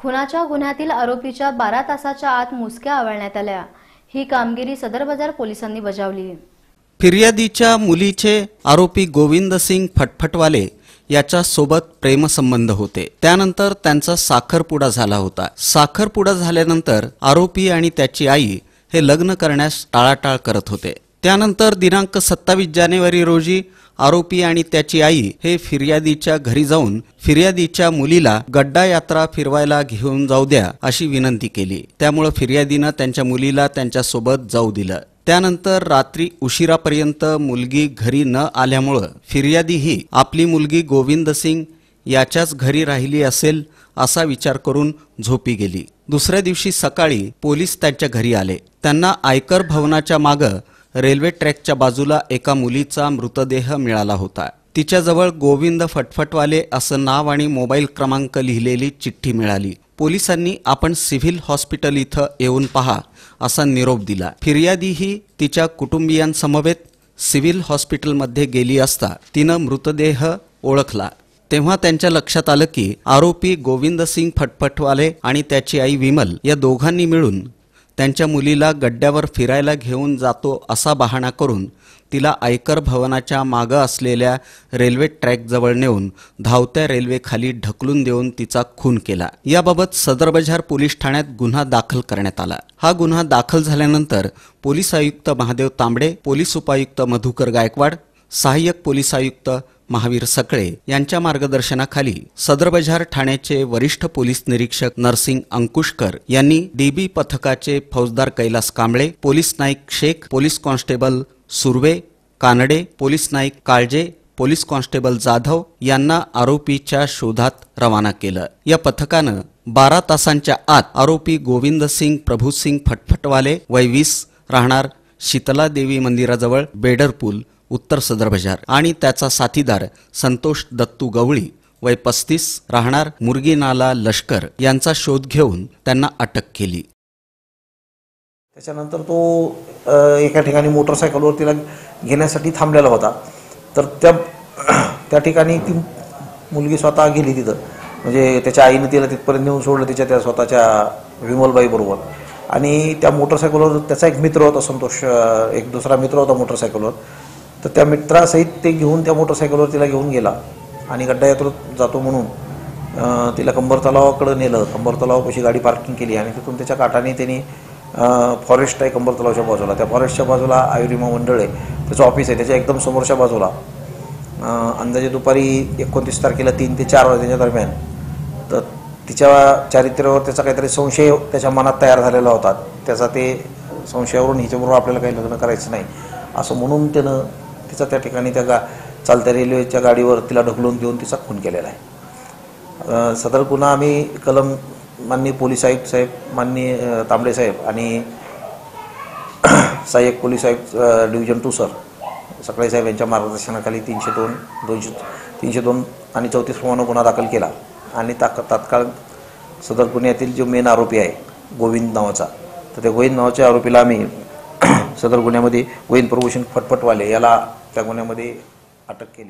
खुनाच्या गुन्ह्यातील आरोपीच्या 12 तासाच्या आत मुसक्या आवळण्यात आल्या। ही कामगिरी सदर बाजार पोलिसांनी बजावली। फिर्यादीच्या मुलीचे आरोपी गोविंद सिंग फटफटवाले याच्या सोबत प्रेमसंबंध होते। त्यानंतर त्यांचा साखरपुडा झाला होता। साखरपुडा झाल्यानंतर आरोपी आणि त्याची आई हे लग्न करण्यास टाळाटाळ करत होते। त्यानंतर दिनांक 27 जानेवारी रोजी आरोपी आणि त्याची आई हे फिर्यादीच्या घरी जाऊन फिर्यादीच्या मुलीला गड्डा यात्रा फिरवायला घेऊन जाऊ द्या अशी विनंती केली। त्यामुळे फिर्यादीने त्यांच्या मुलीला त्यांच्या सोबत जाऊ दिलं। त्यानंतर रात्री उशिरापर्यंत मुलगी घरी न आल्यामुळे फिर्यादी ही आपली मुलगी गोविंद सिंग याच्याच घरी राहिली असेल असा विचार करून झोपी गेली। दुसऱ्या दिवशी सकाळी पोलीस त्यांच्या घरी आले। त्यांना आयकर भवनाच्या मागे रेल्वे ट्रॅकच्या बाजूला एका मुलीचा मृतदेह मिळाला होता। तिच्याजवळ गोविंद फटफटवाले असं नाव आणि मोबाईल क्रमांक लिहिलेली चिठ्ठी मिळाली। पोलिसांनी आपण सिव्हिल हॉस्पिटल इथं येऊन पहा असा निरोप दिला। फिर्यादी ही तिच्या कुटुंबियांसमवेत सिव्हिल हॉस्पिटलमध्ये गेली असता तिनं मृतदेह ओळखला। तेव्हा त्यांच्या लक्षात आलं की आरोपी गोविंद सिंग फटफटवाले आणि त्याची आई विमल या दोघांनी मिळून त्यांच्या मुलीला गड्ड्यावर फिरायला घेऊन जातो असा बहाणा करून तिला आयकर भवनाच्या मागे असलेल्या रेल्वे ट्रॅकजवळ नेऊन धावत्या रेल्वेखाली ढकलून देऊन तिचा खून केला। याबाबत सदर बाजार पोलीस ठाण्यात गुन्हा दाखल करण्यात आला। हा गुन्हा दाखल झाल्यानंतर पोलीस आयुक्त महादेव तांबडे, पोलीस उपायुक्त मधुकर गायकवाड, सहाय्यक पोलीस आयुक्त महावीर सकळे यांच्या मार्गदर्शनाखाली सदर बाजार ठाण्याचे वरिष्ठ पोलीस निरीक्षक नरसिंग अंकुशकर यांनी डीबी पथकाचे फौजदार Kailas Kamble, police Naik Shaikh, police constable Surve, Kanade, police Naik Kalje, police constable Jadhav यांना आरोपीच्या शोधात रवाना केलं। या पथकानं 12 तासांच्या आत आरोपी गोविंद सिंग प्रभुसिंग फटफटवाले वय 20 राहणार शीतला देवी मंदिराजवळ बेडरपूल उत्तर सदर बाजार आणि त्याचा साथीदार संतोष दत्तू गवळी वय 35 राहणार मुरगी नाला लष्कर यांचा शोध घेऊन त्यांना अटक केली। त्याच्यानंतर तो एका ठिकाणी मोटरसायकलवर तिला घेण्यासाठी थांबलेला होता। तर त्या ठिकाणी ती मुलगी स्वतः गेली तिथं, म्हणजे त्याच्या आईने तिला तिथपर्यंत नेऊन सोडलं तिच्या त्या स्वतःच्या विमलबाई बरोबर। आणि त्या मोटरसायकलवर त्याचा एक मित्र होता संतोष, एक दुसरा मित्र होता मोटरसायकलवर। तर त्या मित्रासहित ते घेऊन त्या मोटरसायकलवर तिला घेऊन गेला आणि गड्डा यात्रेत जातो म्हणून तिला कंबर तलावाकडे नेलं। कंबर तलावापाशी गाडी पार्किंग केली आणि तिथून त्याच्या काठाने त्यांनी फॉरेस्ट आहे कंबर तलावाच्या बाजूला, त्या फॉरेस्टच्या बाजूला आयुर्विमा मंडळ आहे त्याचं ऑफिस आहे, त्याच्या एकदम समोरच्या बाजूला अंदाजे दुपारी 29 तारखेला 3 ते 4 वाजेच्या दरम्यान तर तिच्या चारित्र्यावर त्याचा काहीतरी संशय त्याच्या मनात तयार झालेला होता। त्याचा ते संशयावरून हिच्याबरोबर आपल्याला काही लग्न करायचं नाही असं म्हणून त्यानं तिचा त्या ठिकाणी त्या चालत्या रेल्वेच्या गाडीवर तिला ढकलून देऊन तिचा खून केलेला आहे। सदर गुन्हा आम्ही कलम माननीय पोलीस आयुक्त साहेब, माननीय तांबडे साहेब आणि सहाय्यक पोलीस आयुक्त डिव्हिजन 2 सर सकळे साहेब यांच्या मार्गदर्शनाखाली 302 आणि 34 प्रमाणे गुन्हा दाखल केला आणि तात्काळ सदर गुन्ह्यातील जो मेन आरोपी आहे गोविंद नावाचा, तर त्या गोविंद नावाच्या आरोपीला आम्ही सदर गुन्ह्यामध्ये गोविंद प्रभुसिंग फटफटवाले याला त्या गुन्ह्यामध्ये अटक केली।